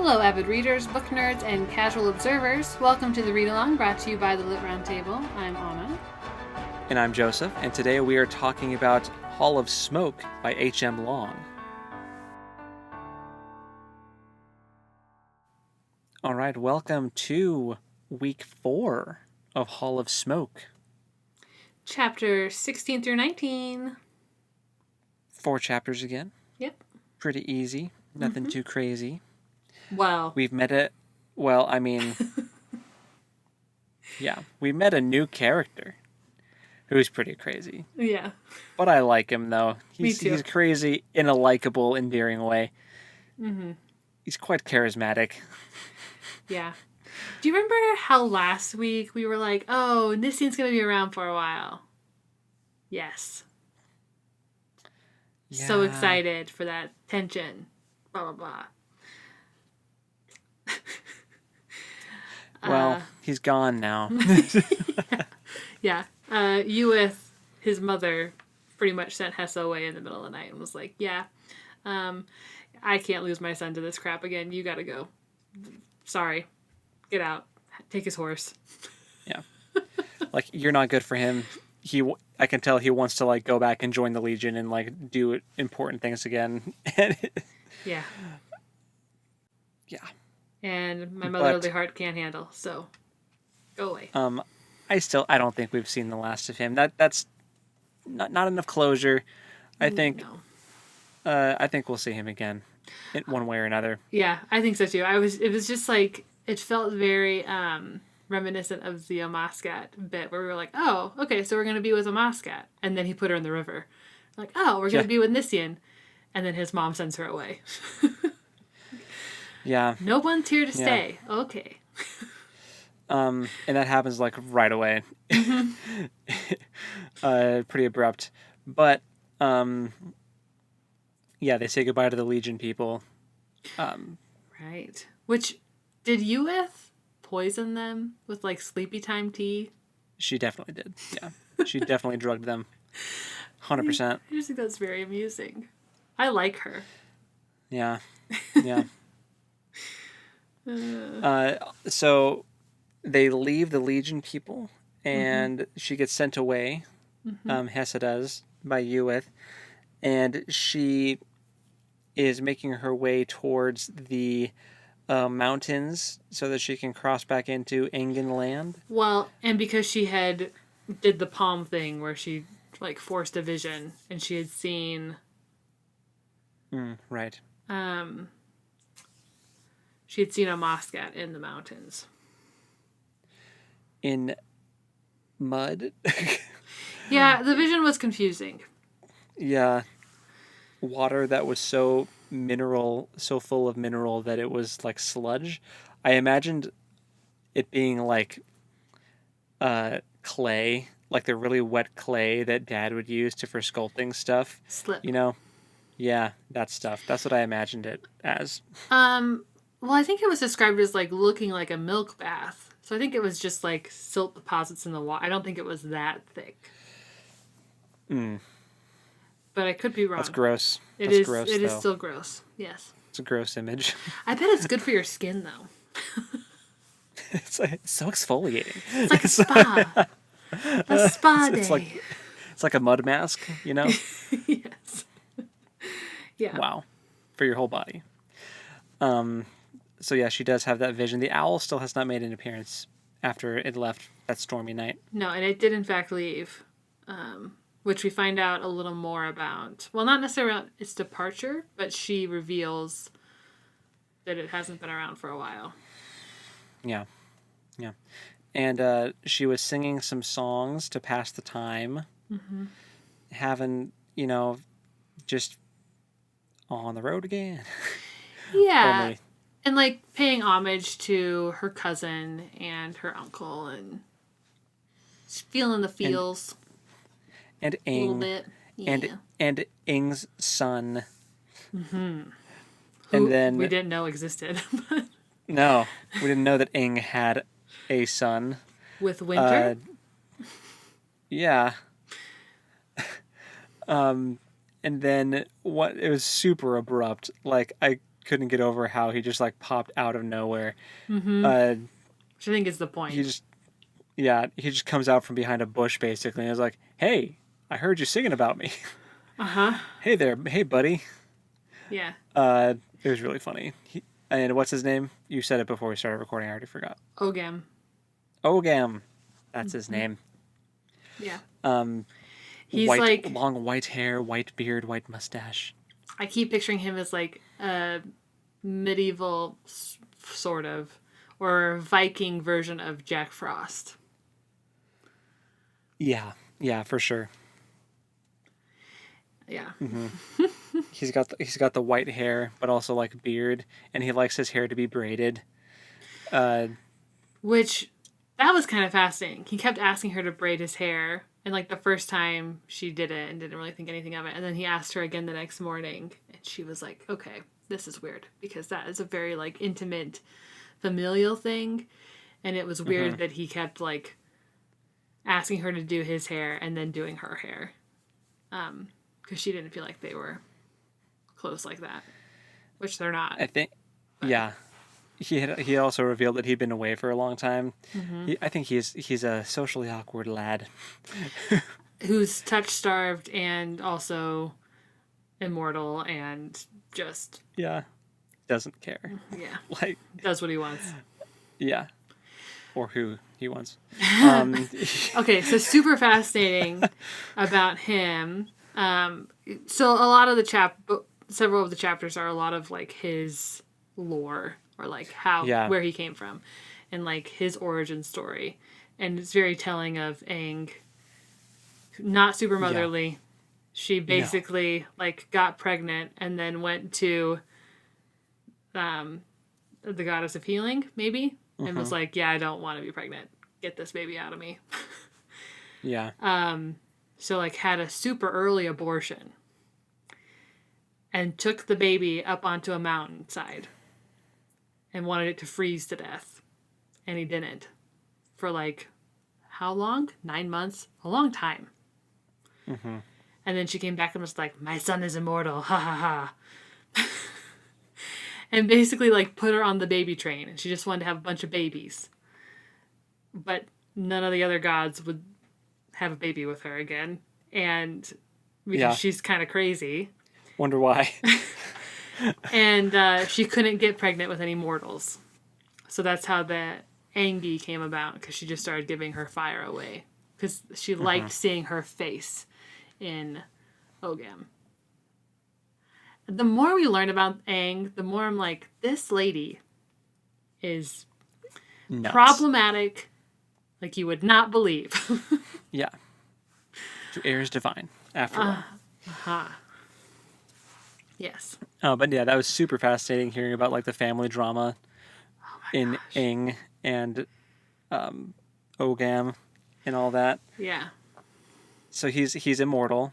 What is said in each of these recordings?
Hello, avid readers, book nerds, and casual observers. Welcome to the Read Along, brought to you by the Lit Roundtable. I'm Anna. And I'm Joseph, and today we are talking about Hall of Smoke by H.M. Long. All right, welcome to week 4 of Hall of Smoke. Chapter 16 through 19. 4 chapters again. Yep. Pretty easy. Nothing too crazy. Wow. We've met we met a new character who's pretty crazy. Yeah. But I like him, though. Me too. He's crazy in a likable, endearing way. Mm-hmm. He's quite charismatic. Yeah. Do you remember how last week we were like, oh, this scene's going to be around for a while? Yes. Yeah. So excited for that tension. Blah, blah, blah. Well, he's gone now. Yeah. Euweth, his mother, pretty much sent Hessa away in the middle of the night and was like, yeah, I can't lose my son to this crap again. You gotta go. Sorry. Get out. Take his horse. Yeah. Like, you're not good for him. I can tell he wants to, go back and join the Legion and, do important things again. Yeah. Yeah. And my motherly heart can't handle, so go away. I don't think we've seen the last of him. That's not enough closure. I think we'll see him again in one way or another. Yeah, I think so too. It was just it felt very reminiscent of the Amascat bit where we were like, oh, okay, so we're going to be with Amascat. And then he put her in the river. Like, oh, we're going to be with Nissian. And then his mom sends her away. Yeah. No one's here to stay. Okay. And that happens right away. Pretty abrupt. But they say goodbye to the Legion people. Right. Which, did Euweth poison them with sleepy time tea? She definitely did. Yeah. She definitely drugged them. 100%. I just think that's very amusing. I like her. Yeah. Yeah. So they leave the Legion people, and she gets sent away. Hessa does, by Euweth, and she is making her way towards the mountains so that she can cross back into Engen land. Well, and because she did the palm thing where she forced a vision, and she had seen. Right. She had seen a Amascat in the mountains. In mud? Yeah, the vision was confusing. Yeah. Water that was so full of mineral that it was like sludge. I imagined it being clay, like the really wet clay that Dad would use for sculpting stuff. Slip. Yeah, that stuff. That's what I imagined it as. Well, I think it was described as looking like a milk bath. So I think it was just silt deposits in the water. I don't think it was that thick. But I could be wrong. That's gross. It is still gross. Yes. It's a gross image. I bet it's good for your skin though. It's so exfoliating. It's like a spa. A spa day. It's like a mud mask, Yes. Yeah. Wow. For your whole body. So yeah, she does have that vision. The owl still has not made an appearance after it left that stormy night. No, and it did in fact leave, which we find out a little more about. Well, not necessarily about its departure, but she reveals that it hasn't been around for a while. Yeah. Yeah. And she was singing some songs to pass the time. Mm-hmm. Having, just on the road again. Yeah. Only... And paying homage to her cousin and her uncle and feeling the feels. And Ing. A little bit. Yeah. And Ing's son. Mm-hmm. And then we didn't know existed. No, we didn't know that Ing had a son. With Winter? Yeah. And then it was super abrupt. couldn't get over how he just like popped out of nowhere. Mm-hmm. Uh, Which I think is the point. he just comes out from behind a bush basically and is like, "Hey, I heard you singing about me. Uh-huh. Hey there, hey buddy." Yeah. It was really funny. And what's his name? You said it before we started recording. I already forgot. Ogam. Ogam, that's his name. Yeah. He's White, like, long white hair, white beard, white mustache. I keep picturing him as like a medieval sort of, or Viking version of Jack Frost. Yeah, for sure. Yeah. Mm-hmm. He's got the white hair, but also like beard, and he likes his hair to be braided. Which, that was kind of fascinating. He kept asking her to braid his hair, and like the first time she did it and didn't really think anything of it, and then he asked her again the next morning, and she was like, "Okay, this is weird," because that is a very like intimate, familial thing, and it was weird that he kept like asking her to do his hair and then doing her hair, because she didn't feel like they were close like that, which they're not. I think, yeah. He also revealed that he'd been away for a long time. Mm-hmm. I think he's a socially awkward lad. Who's touch starved and also immortal and just doesn't care. Yeah, Like does what he wants. Yeah, or who he wants. Okay, so super fascinating about him. So a lot of several of the chapters are a lot of like his lore, or like where he came from, and like his origin story, and it's very telling of Aang. Not super motherly. Yeah. She basically like got pregnant and then went to the goddess of healing, maybe, and was like, "Yeah, I don't want to be pregnant. Get this baby out of me." Yeah. So like had a super early abortion and took the baby up onto a mountainside and wanted it to freeze to death. And he didn't. For like, how long? 9 months? A long time. Mm-hmm. And then she came back and was like, "My son is immortal. Ha ha ha." And basically like put her on the baby train. And she just wanted to have a bunch of babies. But none of the other gods would have a baby with her again. And because she's kind of crazy. Wonder why. And she couldn't get pregnant with any mortals. So that's how the Angie came about, because she just started giving her fire away. Because she liked seeing her face in Ogam. The more we learn about Aang, the more I'm like, this lady is problematic like you would not believe. Yeah. To heirs divine, after all. Uh-huh. Yes. But yeah, that was super fascinating hearing about like the family drama in Aang and Ogam and all that. Yeah. So he's immortal,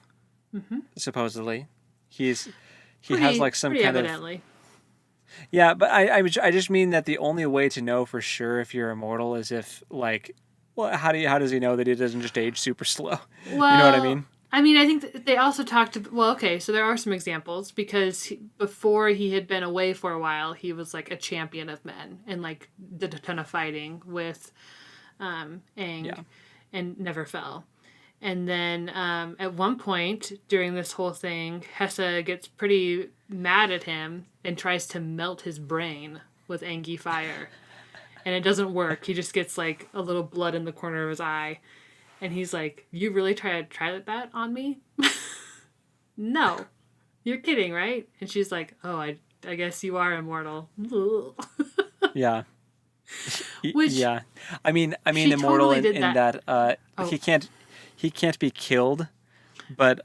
supposedly. He has like some kind evidently. of. Yeah, but I just mean that the only way to know for sure if you're immortal is if like, well, how does he know that he doesn't just age super slow? Well, you know what I mean? I mean, I think they also talked. Well, okay, so there are some examples, because before he had been away for a while, he was like a champion of men and like did a ton of fighting with Aang, and never fell. And then at one point during this whole thing, Hessa gets pretty mad at him and tries to melt his brain with Angie fire. And it doesn't work. He just gets like a little blood in the corner of his eye. And he's like, "You really try that on me?" "No. You're kidding, right?" And she's like, "Oh, I guess you are immortal." Yeah. Which, yeah. I mean immortal totally in that he can't be killed, but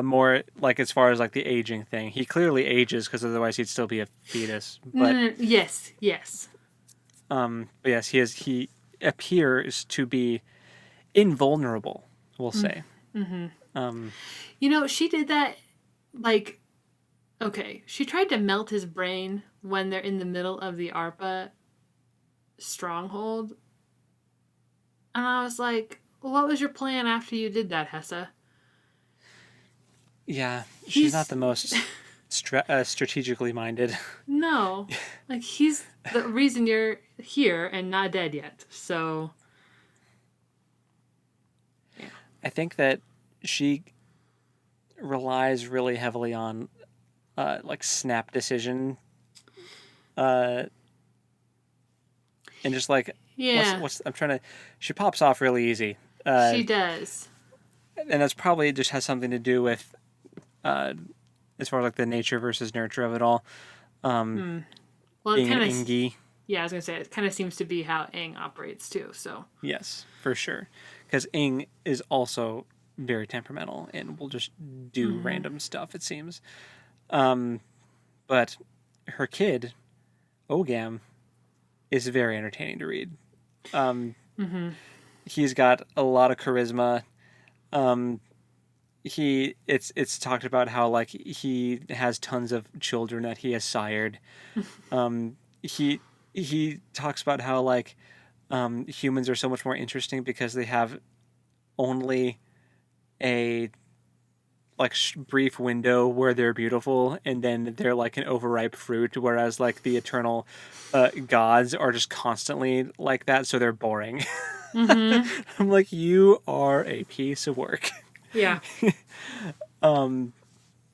more like as far as like the aging thing. He clearly ages because otherwise he'd still be a fetus. But yes. but yes, he appears to be invulnerable, we'll say. Mm-hmm. She did that, like, okay, she tried to melt his brain when they're in the middle of the ARPA stronghold. And I was like, what was your plan after you did that, Hessa? Yeah, she's not the most strategically minded. No, like he's the reason you're here and not dead yet. So, yeah. I think that she relies really heavily on like snap decision, uh, and just like Yeah, what's I'm trying to. She pops off really easy, she does. and that's probably just has something to do with uh, as far as like the nature versus nurture of it all. Hmm. Well, it Being an kind of, Ingi, yeah, I was gonna say it kind of seems to be how Aang operates too. So, yes, for sure, because Ing is also very temperamental and will just do random stuff. It seems, but her kid Ogam is very entertaining to read. He's got a lot of charisma. Um, it's talked about how like he has tons of children that he has sired. He he talks about how like humans are so much more interesting because they have only a like brief window where they're beautiful and then they're like an overripe fruit, whereas like the eternal gods are just constantly like that, so they're boring. I'm like, you are a piece of work. yeah.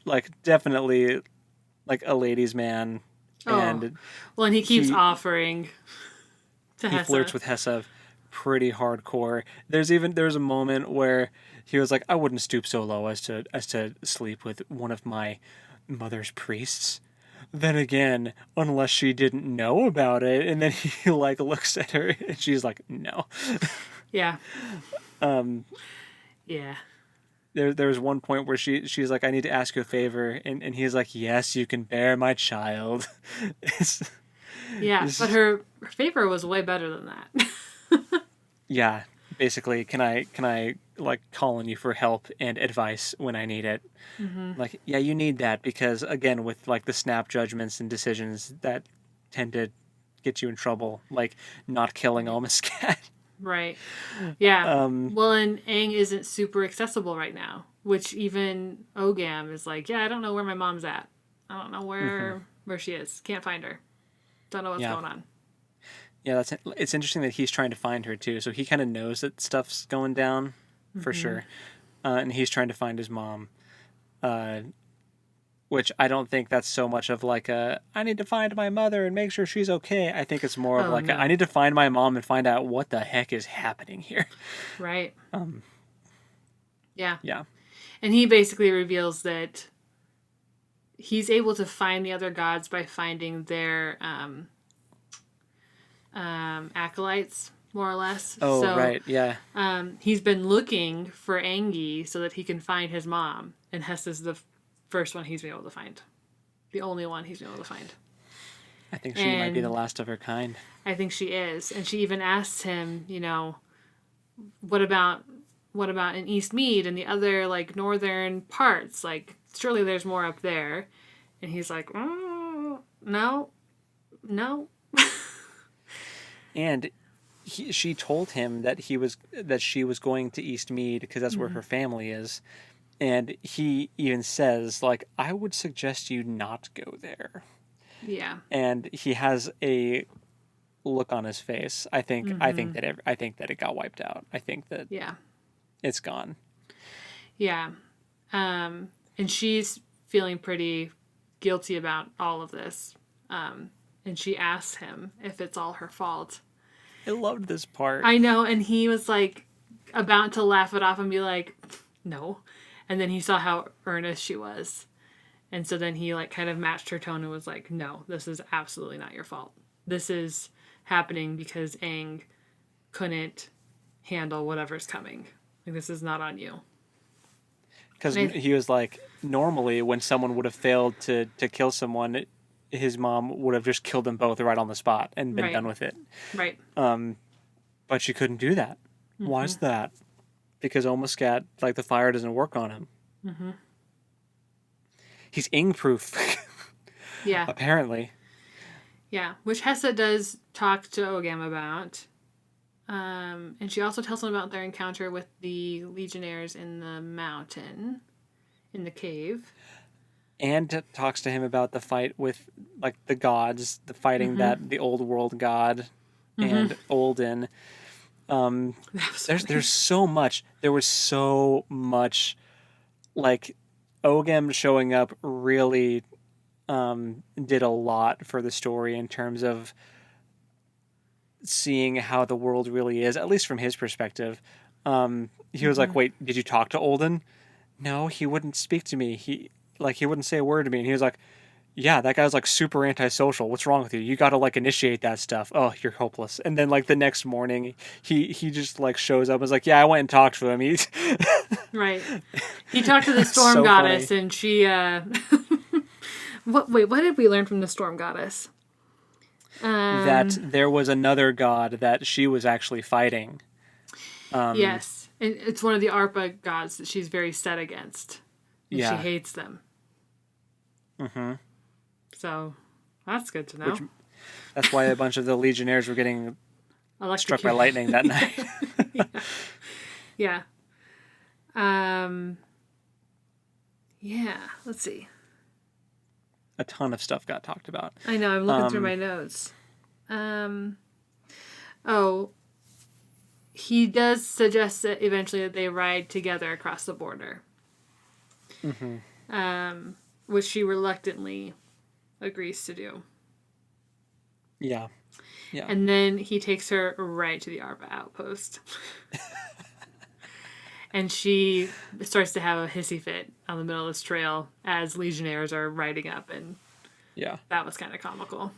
Like definitely like a ladies' man, Oh, and well, and he keeps he offering to he flirts Hessa. with Hessa pretty hardcore. There's a moment where he was like, I wouldn't stoop so low as to sleep with one of my mother's priests. Then again, unless she didn't know about it, and then he like looks at her and she's like, no. Yeah. Yeah. There's one point where she's like, I need to ask you a favor, and he's like, yes, you can bear my child. it's, Yeah, it's but just, her favor was way better than that. yeah, basically, can I like call on you for help and advice when I need it? Like, yeah, you need that because again, with like the snap judgments and decisions that tend to get you in trouble, like not killing Right. Almascat. Right. Yeah. um, Well, and Aang isn't super accessible right now, which even Ogam is like, yeah, I don't know where my mom's at. I don't know where she is. Can't find her. Don't know what's yeah, going on. yeah, it's interesting that he's trying to find her too. So he kind of knows that stuff's going down for sure, and he's trying to find his mom. Uh, which I don't think that's so much of like a I need to find my mother and make sure she's okay. I think it's more of Oh like a, I no. need to find my mom and find out what the heck is happening here. Right. Yeah. Yeah. And he basically reveals that he's able to find the other gods by finding their acolytes, more or less. Oh, So right. Yeah. he's been looking for Angie so that he can find his mom, and Hess is the first one he's been able to find, the only one he's been able to find. I think she might be the And last of her kind. I think she is, and she even asks him, what about in East Mead and the other like northern parts? Like surely there's more up there, and he's like, no, no. And she told him that she was going to East Mead because that's where her family is. And he even says like I would suggest you not go there. Yeah. And he has a look on his face. I think that it got wiped out. I think that Yeah. it's gone. Yeah. And she's feeling pretty guilty about all of this. And she asks him if it's all her fault. I loved this part. I know, and he was like about to laugh it off and be like, no. And then he saw how earnest she was. And so then he like kind of matched her tone and was like, no, this is absolutely not your fault. This is happening because Aang couldn't handle whatever's coming. Like this is not on you. Because he was like, normally when someone would have failed to kill someone, his mom would have just killed them both right on the spot and been Right. done with it. Right. But she couldn't do that. Why is that? Because Almascat, like the fire doesn't work on him. He's ing proof, Yeah. apparently. Yeah. Which Hessa does talk to Ogam about. And she also tells him about their encounter with the Legionnaires in the mountain, in the cave. and talks to him about the fight with like the gods, the fighting that the old world god and Olden. That was There's funny. so much. There was so much like Ogam showing up really did a lot for the story in terms of seeing how the world really is, at least from his perspective. He was like, "Wait, did you talk to Olden?" No, he wouldn't speak to me. He wouldn't say a word to me, and he was like, "Yeah, that guy's like super antisocial. What's wrong with you? You got to like initiate that stuff. Oh, you're hopeless." And then like the next morning, he just like shows up and was like, "Yeah, I went and talked to him." He Right. He talked to the storm so goddess, funny and she. What? Wait. What did we learn from the storm goddess? that there was another god that she was actually fighting. Yes, and it's one of the ARPA gods that she's very set against, and she Yeah. hates them. Mm-hmm. So that's good to know. Which that's why a bunch of the legionnaires were getting struck by Electrocuted. lightning that night. Yeah. Um. Yeah. Let's see. A ton of stuff got talked about. I know. I'm looking through my notes. Oh, he does suggest that eventually that they ride together across the border. Which she reluctantly agrees to do. Yeah. Yeah. And then he takes her right to the ARPA outpost. And she starts to have a hissy fit on the middle of this trail as legionnaires are riding up, and Yeah. that was kind of comical.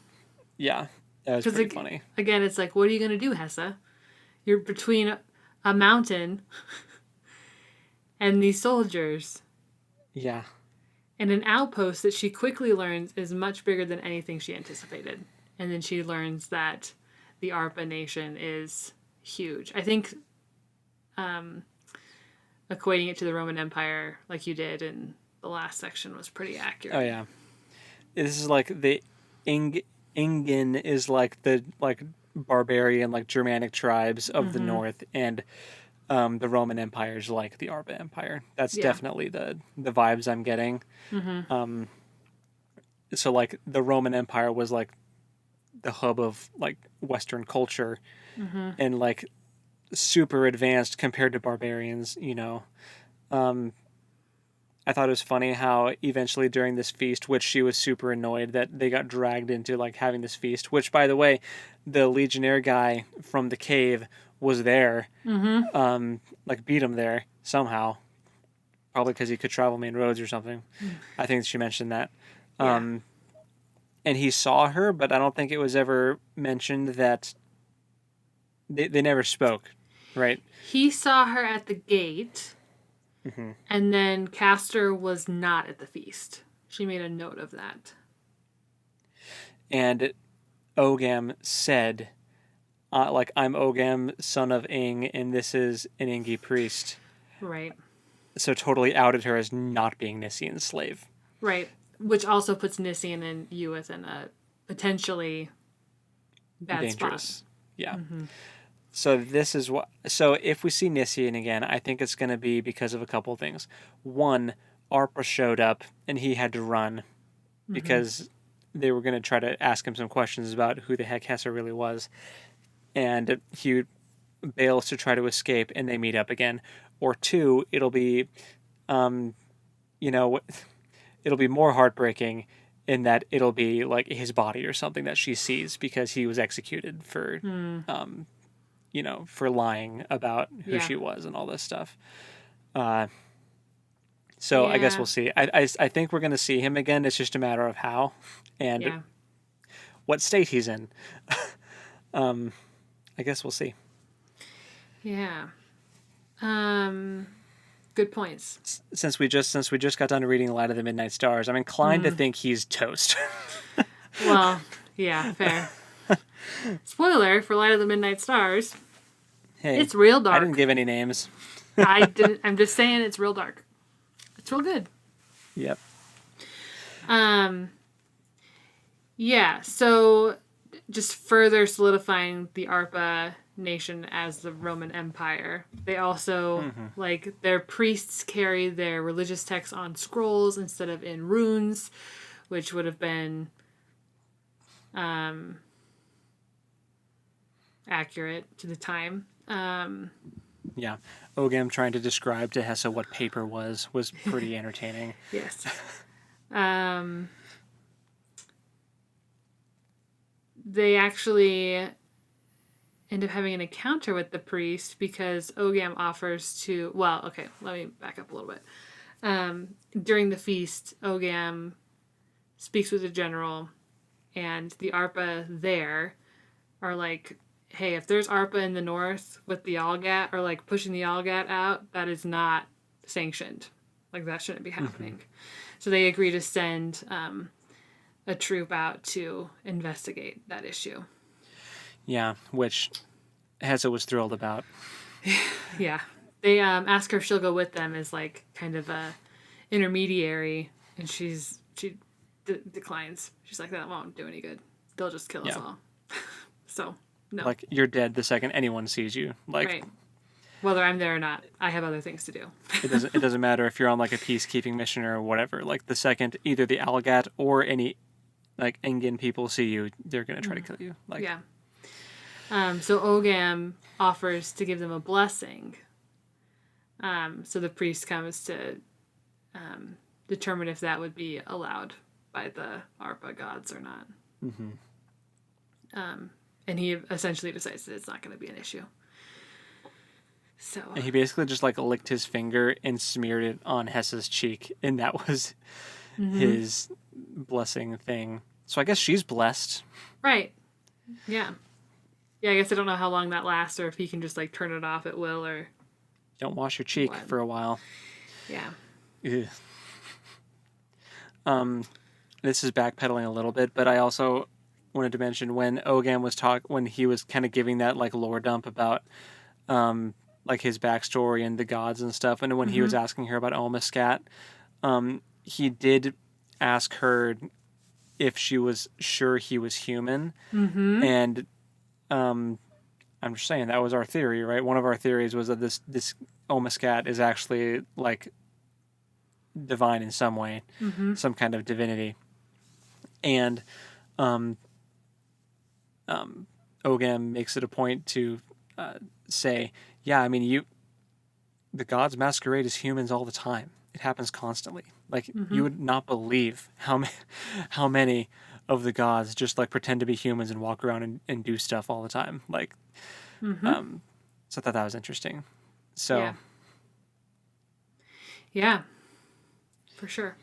Yeah. That was pretty funny. Again, it's like, what are you going to do, Hessa? You're between a mountain and these soldiers Yeah. and an outpost that she quickly learns is much bigger than anything she anticipated. And then she learns that the ARPA nation is huge. I think equating it to the Roman Empire, like you did in the last section, was pretty accurate. Oh yeah. This is like the Ingen is like the like barbarian like Germanic tribes of the north, and the Roman Empire is like the Arba Empire. That's definitely the vibes I'm getting. So like the Roman Empire was like the hub of like Western culture, and like super advanced compared to barbarians, you know. I thought it was funny how eventually during this feast, which she was super annoyed that they got dragged into like having this feast, which by the way, the Legionnaire guy from the cave was there, like beat him there somehow, probably because he could travel main roads or something. I think she mentioned that. And he saw her, but I don't think it was ever mentioned that they never spoke, right? He saw her at the gate, and then Castor was not at the feast. She made a note of that. And Ogam said, like, I'm Ogam, son of Ing, and this is an Ingi priest. Right. So totally outed her as not being Nissian's slave. Right. Which also puts Nissian and Euweth in a potentially bad Dangerous. spot. Yeah. So this is what. So if we see Nissian again, I think it's going to be because of a couple of things. One, Arpa showed up and he had to run because they were going to try to ask him some questions about who the heck Hessa really was, and he bails to try to escape, and they meet up again. Or two, it'll be, it'll be more heartbreaking in that it'll be like his body or something that she sees because he was executed for, for lying about who she was and all this stuff. So I guess we'll see. I think we're going to see him again. It's just a matter of how and what state he's in. I guess we'll see. Yeah. Good points. Since we just got done reading Light of the Midnight Stars, I'm inclined to think he's toast. Well, yeah, fair. Spoiler for Light of the Midnight Stars. Hey, it's real dark. I didn't give any names. I didn't. I'm just saying it's real dark. It's real good. Yep. Yeah. So, just further solidifying the ARPA nation as the Roman Empire. They also, like, their priests carry their religious texts on scrolls instead of in runes, which would have been accurate to the time. Yeah. Ogam trying to describe to Hessa what paper was pretty entertaining. Yes. They actually end up having an encounter with the priest because Ogam offers to... Well, okay, let me back up a little bit. During the feast, Ogam speaks with the general, and the Arpa there are like, hey, if there's Arpa in the north with the Algat, or like pushing the Algat out, that is not sanctioned. Like, that shouldn't be happening. So they agree to send a troop out to investigate that issue. Yeah, which Hessa was thrilled about. Yeah. They ask her if she'll go with them as like kind of a intermediary, and she declines. She's like, that won't do any good. They'll just kill us all. So, no. Like, you're dead the second anyone sees you. Like, right. Whether I'm there or not, I have other things to do. it doesn't matter if you're on like a peacekeeping mission or whatever. Like, the second either the Algat or any like Engan people see you, they're gonna try to kill you. Like, yeah. So Ogam offers to give them a blessing. So the priest comes to determine if that would be allowed by the Arpa gods or not. And he essentially decides that it's not going to be an issue. So. And he basically just like licked his finger and smeared it on Hessa's cheek, and that was his blessing thing. So I guess she's blessed. Right. Yeah. Yeah, I guess I don't know how long that lasts, or if he can just like turn it off at will, or... Don't wash your cheek for a while. Yeah. Ugh. This is backpedaling a little bit, but I also wanted to mention when Ogam was when he was kind of giving that like lore dump about like his backstory and the gods and stuff, and when he was asking her about Olmascat, he did ask her if she was sure he was human, and I'm just saying that was our theory, right? One of our theories was that this Olmascat is actually like divine in some way, some kind of divinity. And Ogam makes it a point to say, yeah, I mean, the gods masquerade as humans all the time. It happens constantly. Like, you would not believe how many of the gods just like pretend to be humans and walk around and do stuff all the time. Like, so I thought that was interesting. So, yeah, for sure.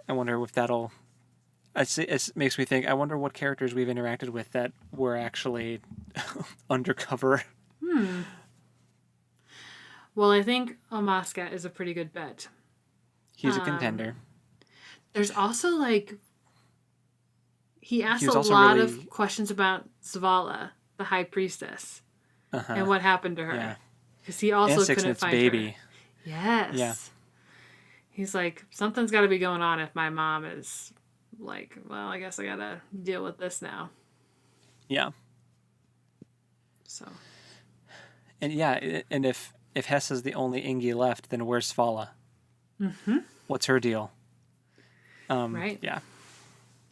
I wonder if that'll. It makes me think. I wonder what characters we've interacted with that were actually undercover. Well, I think Olmascat is a pretty good bet. He's a contender. There's also like he asked a lot of questions about Zavala, the high priestess, and what happened to her. Because he also couldn't find her. Yes. Yeah. He's like, something's got to be going on if my mom is like, well, I guess I got to deal with this now. Yeah. So. And yeah, and if Hessa's the only Ingi left, then where's Svala? What's her deal? Right. Yeah.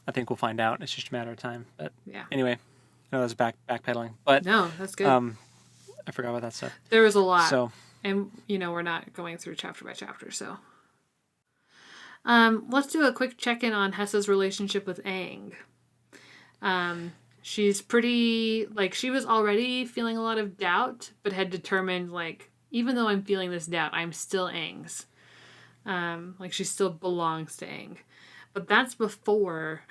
I think we'll find out. It's just a matter of time. But yeah. Anyway, I know that was backpedaling. But no, that's good. I forgot about that stuff. There was a lot. So, and we're not going through chapter by chapter, so. Let's do a quick check-in on Hessa's relationship with Aang. She's pretty, like, she was already feeling a lot of doubt, but had determined, like, even though I'm feeling this doubt, I'm still Aang's. Like, she still belongs to Aang. But that's before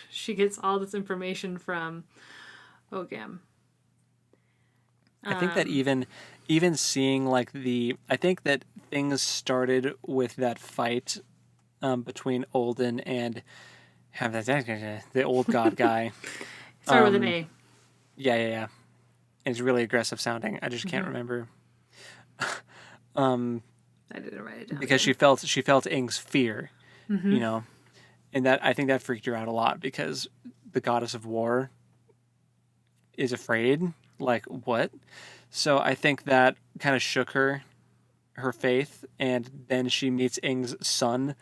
she gets all this information from Ogam. I think that even seeing, like, I think that things started with that fight between Olden and the old god guy. Started with an A. Yeah. And it's really aggressive sounding. I just can't remember. I didn't write it down. Because she felt Aang's fear, and that I think that freaked her out a lot because the goddess of war is afraid, like, what? So I think that kind of shook her faith, and then she meets Ing's son,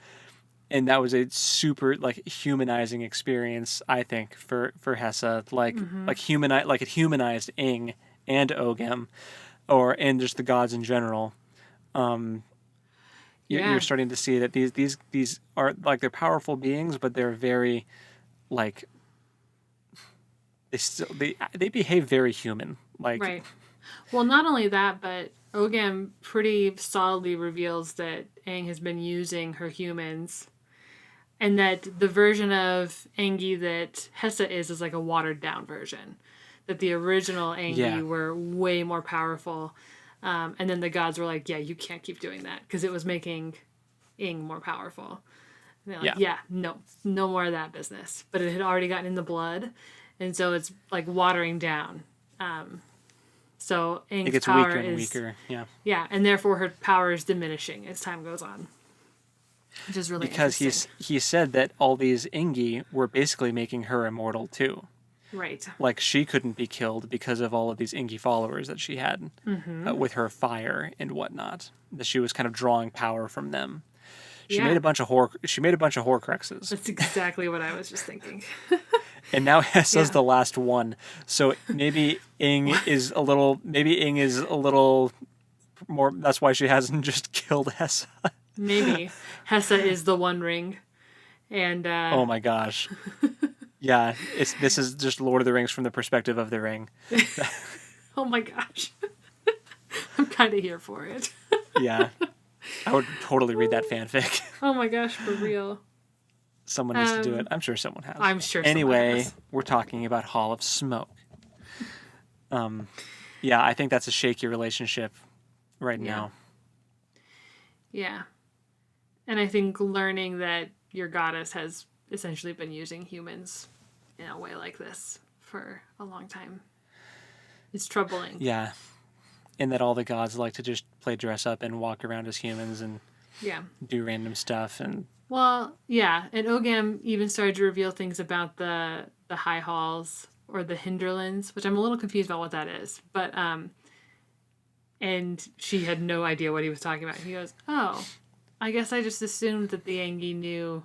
and that was a super like humanizing experience, I think, for Hessa. Like it humanized Ing and Ogam, and just the gods in general. Um, you're Yeah. starting to see that these are like they're powerful beings, but they're very like they behave very human. Like Right. Well, not only that, but Ogam pretty solidly reveals that Aang has been using her humans, and that the version of Angie that Hessa is like a watered down version. That the original Angie yeah, were way more powerful, and then the gods were like, "Yeah, you can't keep doing that because it was making Ing more powerful." And they're like, yeah. "Yeah, no, no more of that business." But it had already gotten in the blood, and so it's like watering down. So It Aang's gets power weaker and is weaker. Yeah, and therefore her power is diminishing as time goes on, which is really because interesting. he said that all these Ingi were basically making her immortal too. Right. Like she couldn't be killed because of all of these Ingi followers that she had with her fire and whatnot. That she was kind of drawing power from them. She Yeah. made a bunch of Horcruxes, That's exactly what I was just thinking. and now Hessa's Yeah. the last one. So maybe Ing is a little. Maybe Ing is a little more. That's why she hasn't just killed Hessa. Maybe Hessa is the One Ring, and Oh my gosh. Yeah, this is just Lord of the Rings from the perspective of the ring. oh my gosh, I'm kind of here for it. Yeah, I would totally read that fanfic. Oh my gosh, for real. Someone needs to do it. I'm sure someone has. I'm sure. Someone Anyway, has. we're talking about Hall of Smoke. Yeah, I think that's a shaky relationship right now. Yeah, and I think learning that your goddess has essentially been using humans in a way like this for a long time is troubling. Yeah, and that all the gods like to just play dress up and walk around as humans and Yeah. do random stuff and Well, yeah, and Ogam even started to reveal things about the high halls or the hinterlands, which I'm a little confused about what that is. But and she had no idea what he was talking about. He goes, "Oh, I guess I just assumed that the Angie knew."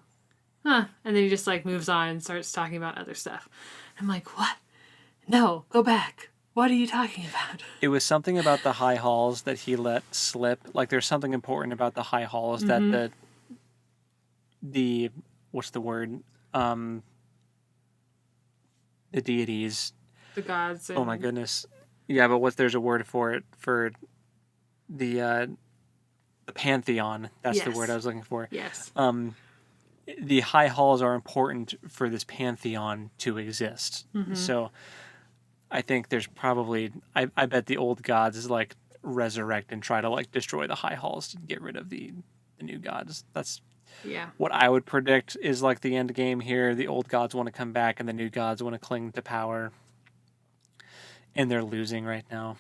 Huh. And then he just like moves on and starts talking about other stuff. I'm like, "What? No, go back. What are you talking about?" it was something about the high halls that he let slip. Like there's something important about the high halls that the what's the word? The deities. The gods and Oh my goodness. Yeah, but there's a word for it for the pantheon. That's the Yes. word I was looking for. Yes. The high halls are important for this pantheon to exist. So I think there's probably I bet the old gods like resurrect and try to like destroy the high halls to get rid of the new gods. That's Yeah. what I would predict is like the end game here. The old gods want to come back and the new gods want to cling to power. And they're losing right now.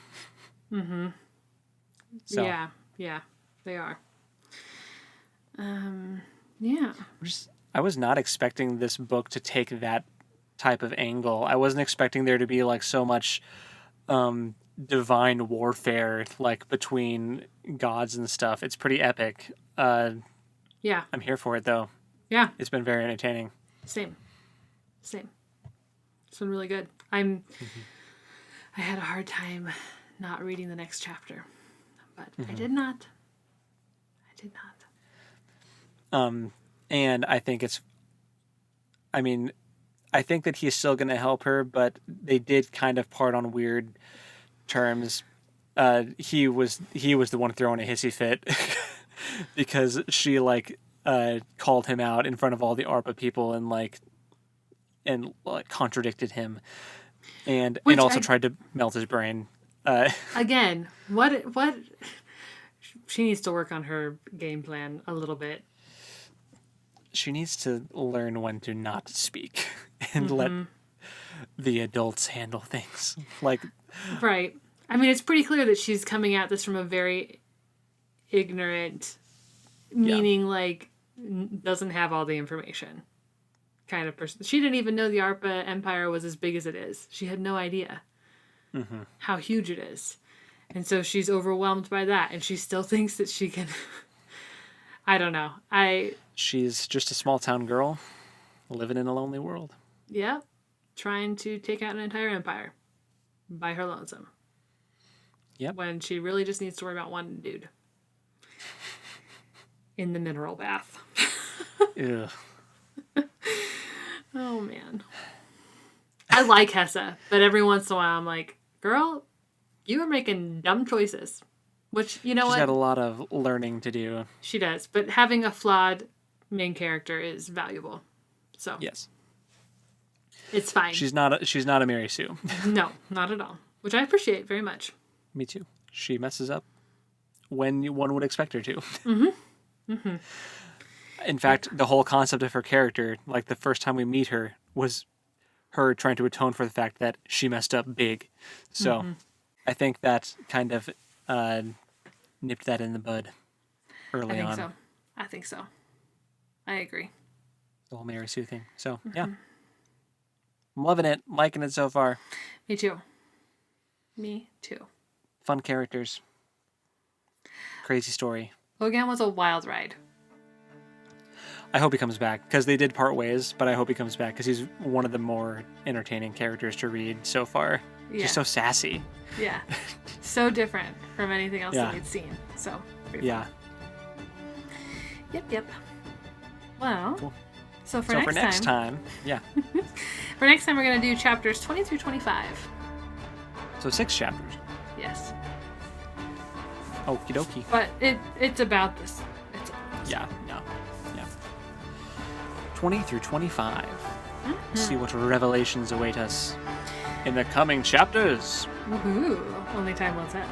So Yeah. Yeah. They are. Yeah. I was not expecting this book to take that type of angle. I wasn't expecting there to be like so much divine warfare like between gods and stuff. It's pretty epic. Yeah. I'm here for it though. Yeah. It's been very entertaining. Same. It's been really good. I had a hard time not reading the next chapter, but I did not. And I think I think that he's still going to help her, but they did kind of part on weird terms. He was the one throwing a hissy fit because she like called him out in front of all the ARPA people and contradicted him and also tried to melt his brain. Again, what she needs to work on her game plan a little bit. She needs to learn when to not speak and let the adults handle things. Like, Right. I mean, it's pretty clear that she's coming at this from a very ignorant, meaning like doesn't have all the information kind of person. She didn't even know the ARPA empire was as big as it is. She had no idea. how huge it is. And so she's overwhelmed by that, and she still thinks that she can... I don't know. She's just a small town girl living in a lonely world. Yeah. Trying to take out an entire empire by her lonesome. Yep. When she really just needs to worry about one dude. In the mineral bath. Ugh. Oh, man. I like Hessa, but every once in a while I'm like, girl, you are making dumb choices. Which, you know She's what? got a lot of learning to do. She does. But having a flawed main character is valuable. So Yes. It's fine. She's not a Mary Sue. No, not at all. Which I appreciate very much. Me too. She messes up when one would expect her to. In fact, the whole concept of her character, like the first time we meet her, was her trying to atone for the fact that she messed up big. So I think that kind of nipped that in the bud early on. I think so. I agree. The whole Mary Sue thing. So, yeah. I'm loving it. Liking it so far. Me too. Me too. Fun characters. Crazy story. Ogam was a wild ride. I hope he comes back, because they did part ways, but I hope he comes back, because he's one of the more entertaining characters to read so far. Yeah. Just so sassy. Yeah. So different from anything else Yeah. that we'd seen. So, pretty Yeah. fun. Yep. Well, Cool. so for So next for next time, yeah. for next time we're going to do chapters 20 through 25. So 6 chapters. Yes. Okie dokie. But it's about this. It's about this. Yeah. 20 through 25. See what revelations await us in the coming chapters. Woohoo. Only time will tell.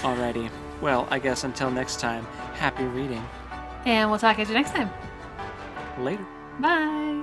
Alrighty. Well, I guess until next time, happy reading. And we'll talk at you next time. Later. Bye.